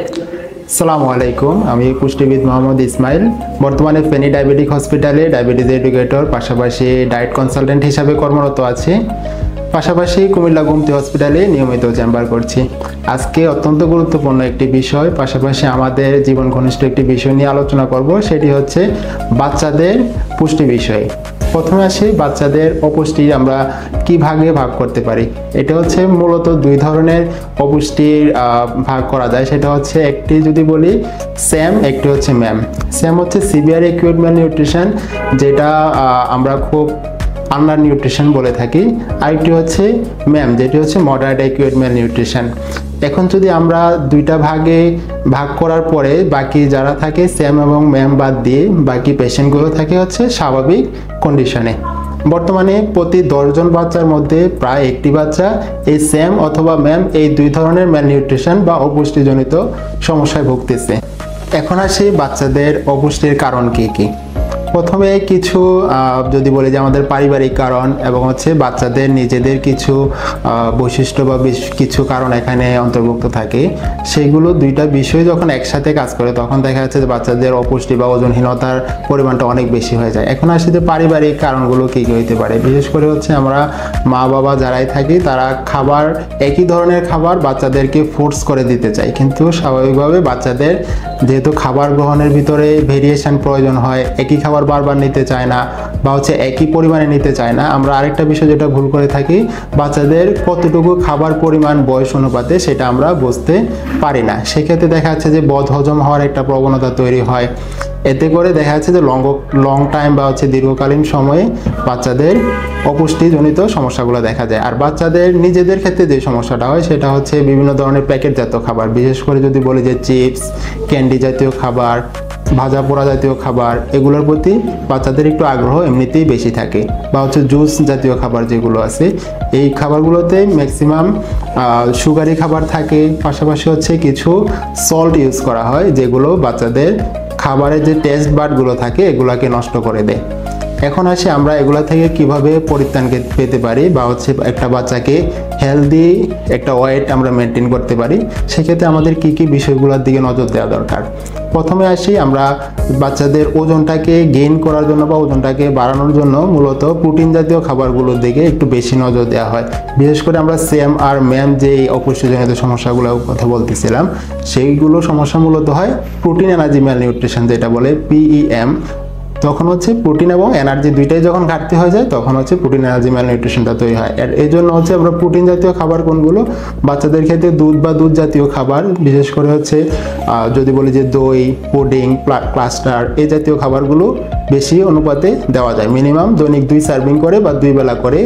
আসসালামু আলাইকুম, আমি পুষ্টিবিদ মোহাম্মদ ইসমাইল। বর্তমানে ফেনী ডায়াবেটিক হসপিটালে ডায়াবেটিস এডুকেটর পাশাপাশি ডায়েট কনসালটেন্ট হিসাবে কর্মরত আছি। পাশাপাশি কুমিল্লা গুমতি হসপিটালে নিয়মিত চেম্বার করছি। আজকে অত্যন্ত গুরুত্বপূর্ণ একটি বিষয়, পাশাপাশি আমাদের জীবন ঘনিষ্ঠ একটি বিষয় নিয়ে আলোচনা করব, সেটি হচ্ছে বাচ্চাদের পুষ্টি বিষয়। প্রথমে আসি, বাচ্চাদের অপুষ্টি আমরা কি ভাগে ভাগ করতে পারি। এটা হচ্ছে মূলত দুই ধরনের অপুষ্টির ভাগ করা যায়। সেটা হচ্ছে একটি যদি বলি স্যাম, একটি হচ্ছে ম্যাম। স্যাম হচ্ছে সিভিয়ার অ্যাকিউট ম্যালনিউট্রিশন, যেটা আমরা খুব আন্ডার নিউট্রিশন বলে থাকি। আরেকটি হচ্ছে ম্যাম, যেটি হচ্ছে মডারেট অ্যাকিউট ম্যালনিউট্রিশন। এখন যদি আমরা দুইটা ভাগে ভাগ করার পরে বাকি যারা থাকে স্যাম এবং ম্যাম বাদ দিয়ে বাকি পেশেন্টগুলো থাকে হচ্ছে স্বাভাবিক কন্ডিশনে। বর্তমানে প্রতি 10 জন বাচ্চার মধ্যে প্রায় একটি বাচ্চা এই স্যাম অথবা ম্যাম এই দুই ধরনের ম্যালনিউট্রিশন বা অপুষ্টিজনিত সমস্যায় ভুগতেছে। এখন আসি বাচ্চাদের অপুষ্টির কারণ কি কি। প্রথমে কিছু যদি বলি যে আমাদের পারিবারিক কারণ এবং হচ্ছে বাচ্চাদের নিজেদের কিছু বৈশিষ্ট্য বা কিছু কারণ এখানে অন্তর্ভুক্ত থাকে। সেগুলো দুইটা বিষয় যখন একসাথে কাজ করে তখন দেখা যাচ্ছে যে বাচ্চাদের অপুষ্টি বা ওজনহীনতার পরিমাণটা অনেক বেশি হয়ে যায়। এখন আসলে যে পারিবারিক কারণগুলো কী কী হতে পারে, বিশেষ করে হচ্ছে আমরা মা বাবা যারাই থাকি তারা খাবার একই ধরনের খাবার বাচ্চাদেরকে ফোর্স করে দিতে চাই, কিন্তু স্বাভাবিকভাবে বাচ্চাদের যেহেতু খাবার গ্রহণের ভিতরে ভেরিয়েশন প্রয়োজন হয়, একই খাবার বারবার নিতে চায় না বা হচ্ছে একই পরিমাণে নিতে চায় না। আমরা আরেকটা বিষয় যেটা ভুল করে থাকি, বাচ্চাদের কতটুকু খাবার পরিমাণ বয়স অনুপাতে সেটা আমরা বুঝতে পারি না। সেক্ষেত্রে দেখা যাচ্ছে যে বদহজম হওয়ার একটা প্রবণতা তৈরি হয়। এতে করে দেখা যাচ্ছে যে লং টাইম বা হচ্ছে দীর্ঘকালীন সময়ে বাচ্চাদের অপুষ্টিজনিত সমস্যাগুলো দেখা যায়। আর বাচ্চাদের নিজেদের ক্ষেত্রে যে সমস্যাটা হয় সেটা হচ্ছে বিভিন্ন ধরনের প্যাকেটজাত খাবার, বিশেষ করে যদি বলি যে চিপস, ক্যান্ডি জাতীয় খাবার, ভাজা পোড়া জাতীয় খাবার, এগুলোর প্রতি বাচ্চাদের একটু আগ্রহ এমনিতেই বেশি থাকে। বা হচ্ছে জুস জাতীয় খাবার যেগুলো আছে, এই খাবারগুলোতে ম্যাক্সিমাম সুগারি খাবার থাকে। পাশাপাশি হচ্ছে কিছু সল্ট ইউজ করা হয় যেগুলো বাচ্চাদের খাবারের যে টেস্ট বাডগুলো থাকে এগুলোকে নষ্ট করে দেয়। এখন আসি আমরা এগুলা থেকে কিভাবে পরিত্রাণ পেতে পারি বা হচ্ছে একটা বাচ্চাকে হেলদি একটা ওয়েট আমরা মেনটেন করতে পারি। সেক্ষেত্রে আমাদের কি কি বিষয়গুলোর দিকে নজর দেওয়া দরকার। প্রথমে আসি, আমরা বাচ্চাদের ওজনটাকে গেইন করার জন্য বা ওজনটাকে বাড়ানোর জন্য মূলত প্রোটিন জাতীয় খাবারগুলোর দিকে একটু বেশি নজর দেওয়া হয়। বিশেষ করে আমরা স্যাম আর ম্যাম যে অপুষ্টিজনিত সমস্যাগুলোর কথা বলতেছিলাম, সেইগুলো সমস্যা মূলত হয় প্রোটিন এনার্জি ম্যালনিউট্রিশন, যেটা বলে PEM। তখন হচ্ছে প্রোটিন এবং এনার্জি দুইটাই যখন ঘাটতি হয়ে যায় তখন হচ্ছে প্রোটিন এনার্জি ম্যালনিউট্রিশনটা তৈরি হয়। আর এই জন্য হচ্ছে আমরা প্রোটিন জাতীয় খাবার কোনগুলো, বাচ্চাদের ক্ষেত্রে দুধ বা দুধ জাতীয় খাবার, বিশেষ করে হচ্ছে যদি বলি যে দই, পুডিং, ক্লাস্টার, এই জাতীয় খাবারগুলো বেশি অনুপাতে দেওয়া যায়। মিনিমাম দৈনিক 2 সার্ভিং করে বা 2 বেলা করে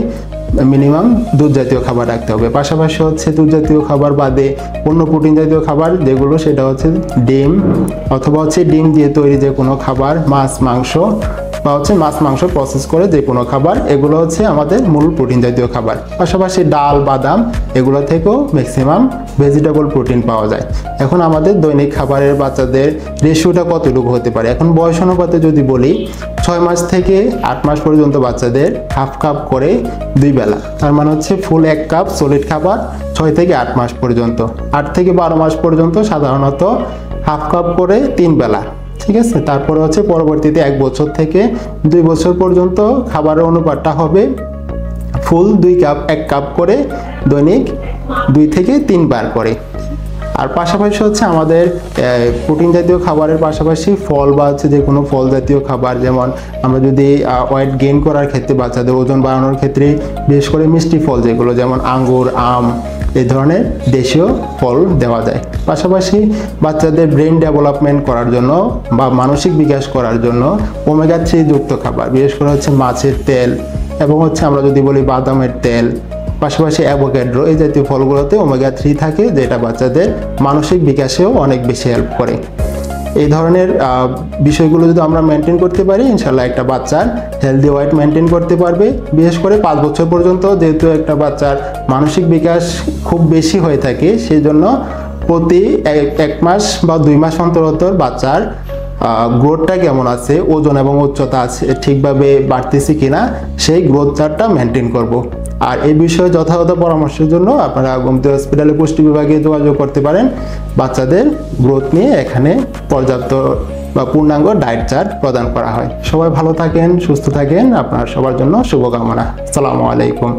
মিনিমাম দুধ জাতীয় খাবার রাখতে হবে। পাশাপাশি হচ্ছে দুধ জাতীয় খাবার বাদে অন্য প্রোটিন জাতীয় খাবার যেগুলো, সেটা হচ্ছে ডিম অথবা হচ্ছে ডিম দিয়ে তৈরি যে কোনো খাবার, মাছ মাংস বা হচ্ছে মাছ মাংস প্রসেস করে যে কোনো খাবার, এগুলো হচ্ছে আমাদের মূল প্রোটিন জাতীয় খাবার। পাশাপাশি ডাল, বাদাম, এগুলো থেকেও ম্যাক্সিমাম ভেজিটেবল প্রোটিন পাওয়া যায়। এখন আমাদের দৈনিক খাবারের বাচ্চাদের রেশিওটা কতটুকু হতে পারে, এখন বয়স অনুপাতে যদি বলি 6 মাস থেকে 8 মাস পর্যন্ত বাচ্চাদের হাফ কাপ করে 2 বেলা, তার মানে হচ্ছে ফুল 1 কাপ সলিড খাবার 6 থেকে 8 মাস পর্যন্ত। 8 থেকে 12 মাস পর্যন্ত সাধারণত হাফ কাপ করে 3 বেলা, ঠিক আছে। তারপরে হচ্ছে পরবর্তীতে 1 বছর থেকে 2 বছর পর্যন্ত খাবারের অনুপাতটা হবে ফুল 1 কাপ করে দৈনিক 2 থেকে 3 বার করে। আর পাশাপাশি হচ্ছে আমাদের প্রোটিন জাতীয় খাবারের পাশাপাশি ফল বা হচ্ছে যে কোনো ফল জাতীয় খাবার, যেমন আমরা যদি ওয়েট গেইন করার ক্ষেত্রে বাচ্চাদের ওজন বাড়ানোর ক্ষেত্রে বিশেষ করে মিষ্টি ফল যেগুলো, যেমন আঙ্গুর, আম, এই ধরনের দেশীয় ফল দেওয়া যায়। পাশাপাশি বাচ্চাদের ব্রেন ডেভেলপমেন্ট করার জন্য বা মানসিক বিকাশ করার জন্য ওমেগা 3 যুক্ত খাবার, বিশেষ করে হচ্ছে মাছের তেল এবং হচ্ছে আমরা যদি বলি বাদামের তেল, পাশাপাশি অ্যাভোকাডো, এই জাতীয় ফলগুলোতে ওমেগা 3 থাকে, যেটা বাচ্চাদের মানসিক বিকাশেও অনেক বেশি হেল্প করে। এই ধরনের বিষয়গুলো যদি আমরা মেনটেন করতে পারি, ইনশাল্লাহ একটা বাচ্চার হেলদি ওয়েট মেনটেন করতে পারবে। বিশেষ করে 5 বছর পর্যন্ত যেহেতু একটা বাচ্চার মানসিক বিকাশ খুব বেশি হয়ে থাকে, সেই জন্য প্রতি 1 মাস বা 2 মাস অন্তর বাচ্চার গ্রোথটা কেমন আছে, ওজন এবং উচ্চতা আছে ঠিকভাবে বাড়তেছে কিনা, সেই গ্রোথ চার্টটা মেনটেন করব। আর এই বিষয়ে যথাযথ পরামর্শের জন্য আপনারা গোমতী হসপিটালে পুষ্টি বিভাগে যোগাযোগ করতে পারেন। বাচ্চাদের গ্রোথ নিয়ে এখানে পর্যাপ্ত বা পূর্ণাঙ্গ ডায়েট চার্ট প্রদান করা হয়। সবাই ভালো থাকেন, সুস্থ থাকেন, আপনার সবার জন্য শুভকামনা। আসসালামু আলাইকুম।